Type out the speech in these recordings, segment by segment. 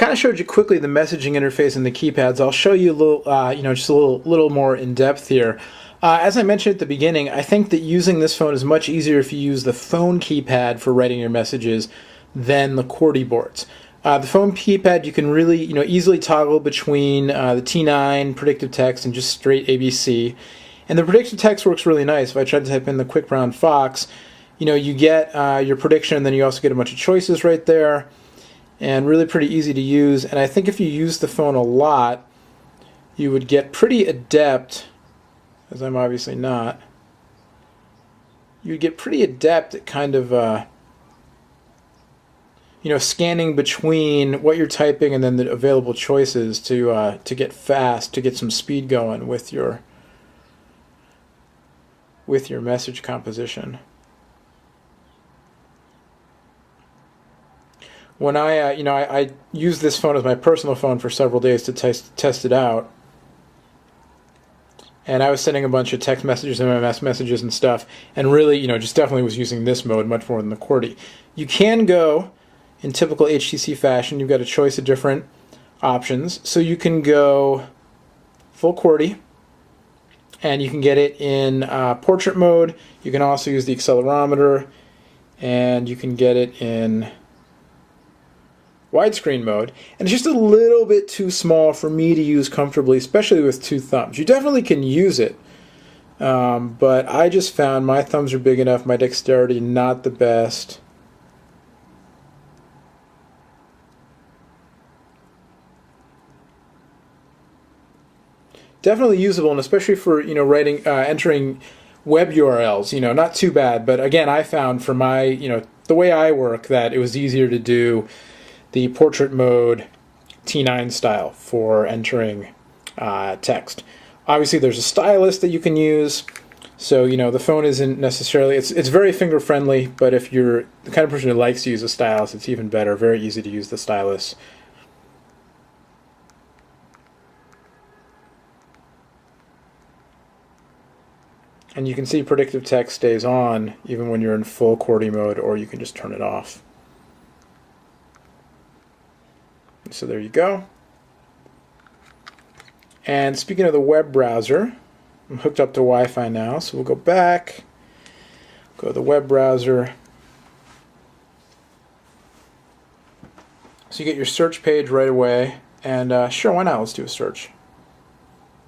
kind of showed you quickly the messaging interface and the keypads. I'll show you a little, just a little more in depth here. As I mentioned at the beginning, I think that using this phone is much easier if you use the phone keypad for writing your messages than the QWERTY boards. The phone keypad, you can really, easily toggle between the T9, Predictive Text, and just straight ABC. And the Predictive Text works really nice. If I try to type in the quick brown fox, you get your prediction, and then you also get a bunch of choices right there, and really pretty easy to use. And I think if you use the phone a lot, you would get pretty adept, as I'm obviously not, you'd get pretty adept at kind of scanning between what you're typing and then the available choices to get fast, to get some speed going with your message composition. When I used this phone as my personal phone for several days to test it out, and I was sending a bunch of text messages and MMS messages and stuff, and really, just definitely was using this mode much more than the QWERTY. You can go in typical HTC fashion. You've got a choice of different options. So you can go full QWERTY, and you can get it in portrait mode. You can also use the accelerometer, and you can get it in widescreen mode. And it's just a little bit too small for me to use comfortably, especially with two thumbs. You definitely can use it, but I just found my thumbs are big enough, my dexterity not the best. Definitely usable, and especially for writing, entering web URLs. Not too bad. But again, I found for my the way I work that it was easier to do the portrait mode T9 style for entering text. Obviously, there's a stylus that you can use. So the phone isn't necessarily it's very finger friendly. But if you're the kind of person who likes to use a stylus, it's even better. Very easy to use the stylus. And you can see Predictive Text stays on even when you're in full QWERTY mode, or you can just turn it off. So there you go. And speaking of the web browser, I'm hooked up to Wi-Fi now, so we'll go back, go to the web browser. So you get your search page right away, and sure, why not? Let's do a search.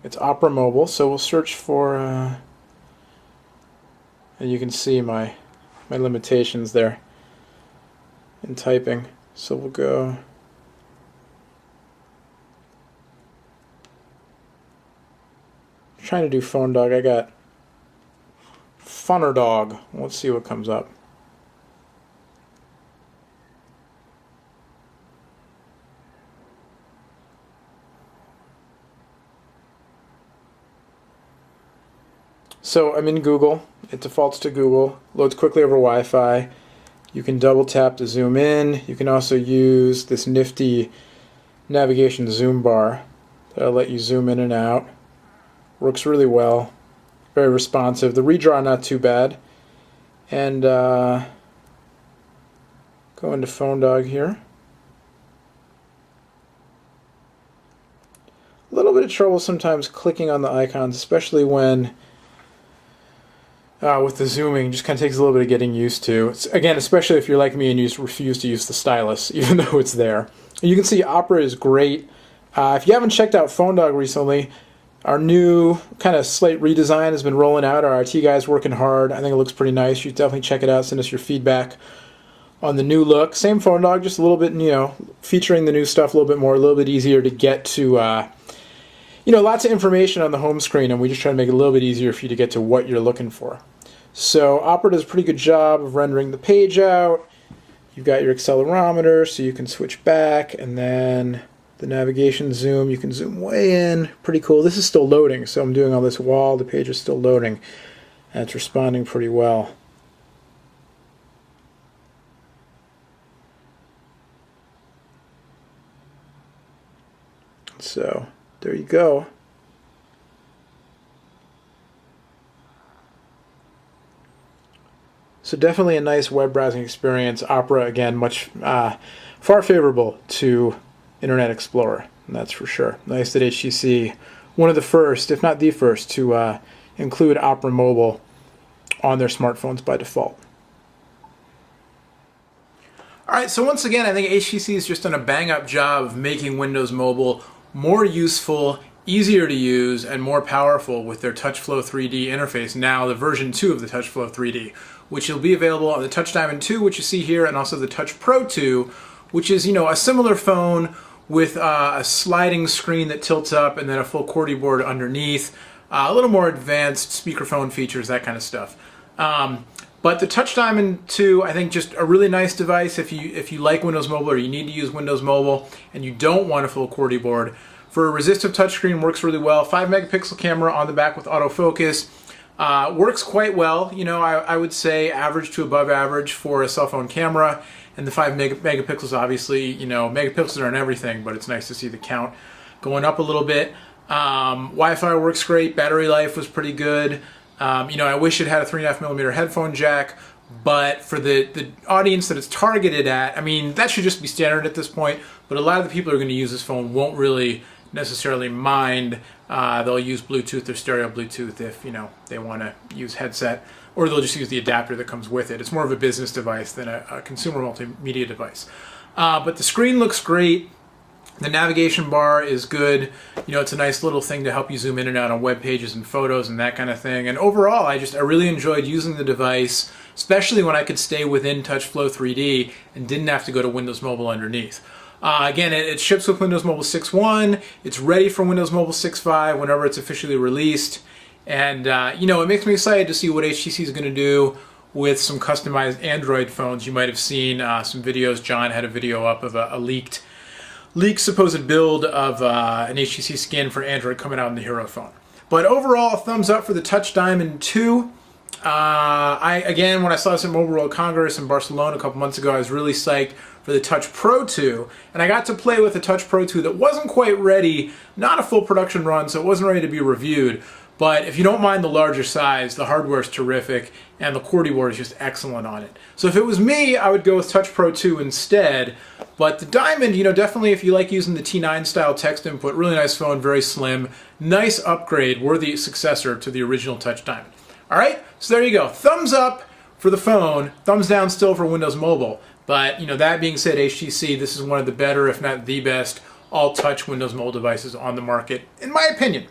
It's Opera Mobile, so we'll search for... and you can see my limitations there in typing. So we'll go trying to do phone dog. I got funner dog. Let's see what comes up. So I'm in Google. It defaults to Google, loads quickly over Wi-Fi. You can double tap to zoom in. You can also use this nifty navigation zoom bar that'll let you zoom in and out. Works really well. Very responsive. The redraw not too bad. And go into Phone Dog here. A little bit of trouble sometimes clicking on the icons, especially when with the zooming. Just kind of takes a little bit of getting used to. Again, especially if you're like me and you just refuse to use the stylus, even though it's there. And you can see Opera is great. If you haven't checked out Phone Dog recently, our new kind of slate redesign has been rolling out. Our IT guy's working hard. I think it looks pretty nice. You should definitely check it out. Send us your feedback on the new look. Same Phone Dog, just a little bit, featuring the new stuff a little bit more, a little bit easier to get to, lots of information on the home screen, and we just try to make it a little bit easier for you to get to what you're looking for. So Opera does a pretty good job of rendering the page out. You've got your accelerometer, so you can switch back, and then the navigation zoom, you can zoom way in. Pretty cool. This is still loading, so I'm doing all this while the page is still loading, and it's responding pretty well. So there you go. So definitely a nice web browsing experience. Opera, again, much far favorable to Internet Explorer, and that's for sure. Nice that HTC, one of the first, if not the first, to include Opera Mobile on their smartphones by default. Alright, so once again, I think HTC has just done a bang-up job of making Windows Mobile more useful, easier to use, and more powerful with their TouchFlow 3D interface, now the version 2 of the TouchFlow 3D, which will be available on the Touch Diamond 2, which you see here, and also the Touch Pro 2, which is, a similar phone with a sliding screen that tilts up and then a full QWERTY board underneath, a little more advanced speakerphone features, that kind of stuff. But the Touch Diamond 2, I think, just a really nice device if you like Windows Mobile or you need to use Windows Mobile and you don't want a full QWERTY board. For a resistive touchscreen, works really well. 5-megapixel camera on the back with autofocus. Works quite well. I would say average to above average for a cell phone camera. And the 5 megapixels, obviously, megapixels aren't everything, but it's nice to see the count going up a little bit. Wi-Fi works great. Battery life was pretty good. I wish it had a 3.5mm headphone jack, but for the audience that it's targeted at, that should just be standard at this point, but a lot of the people who are going to use this phone won't really necessarily mind. They'll use Bluetooth or stereo Bluetooth if, they want to use headset, or they'll just use the adapter that comes with it. It's more of a business device than a consumer multimedia device. But the screen looks great. The navigation bar is good. It's a nice little thing to help you zoom in and out on web pages and photos and that kind of thing. And overall, I really enjoyed using the device, especially when I could stay within TouchFlow 3D and didn't have to go to Windows Mobile underneath. Again, it ships with Windows Mobile 6.1. It's ready for Windows Mobile 6.5 whenever it's officially released. And, it makes me excited to see what HTC is going to do with some customized Android phones. You might have seen some videos. John had a video up of a leaked supposed build of an HTC skin for Android coming out in the Hero phone. But overall, thumbs up for the Touch Diamond 2. Again, when I saw this at Mobile World Congress in Barcelona a couple months ago, I was really psyched for the Touch Pro 2. And I got to play with the Touch Pro 2 that wasn't quite ready, not a full production run, so it wasn't ready to be reviewed. But if you don't mind the larger size, the hardware is terrific, and the QWERTY board is just excellent on it. So if it was me, I would go with Touch Pro 2 instead. But the Diamond, definitely if you like using the T9 style text input, really nice phone, very slim, nice upgrade, worthy successor to the original Touch Diamond. All right, so there you go. Thumbs up for the phone, thumbs down still for Windows Mobile. But that being said, HTC, this is one of the better, if not the best, all-touch Windows Mobile devices on the market, in my opinion.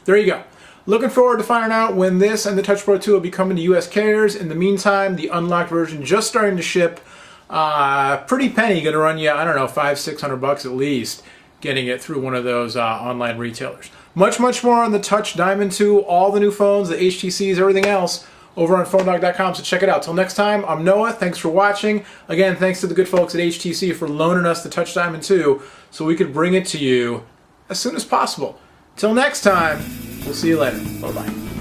There you go. Looking forward to finding out when this and the Touch Pro 2 will be coming to US carriers. In the meantime, the unlocked version just starting to ship. Pretty penny, going to run you, I don't know, $500-600 at least, getting it through one of those online retailers. Much more on the Touch Diamond 2, all the new phones, the HTCs, everything else, over on PhoneDog.com, so check it out. Till next time, I'm Noah. Thanks for watching. Again, thanks to the good folks at HTC for loaning us the Touch Diamond 2 so we could bring it to you as soon as possible. Till next time, we'll see you later. Bye-bye.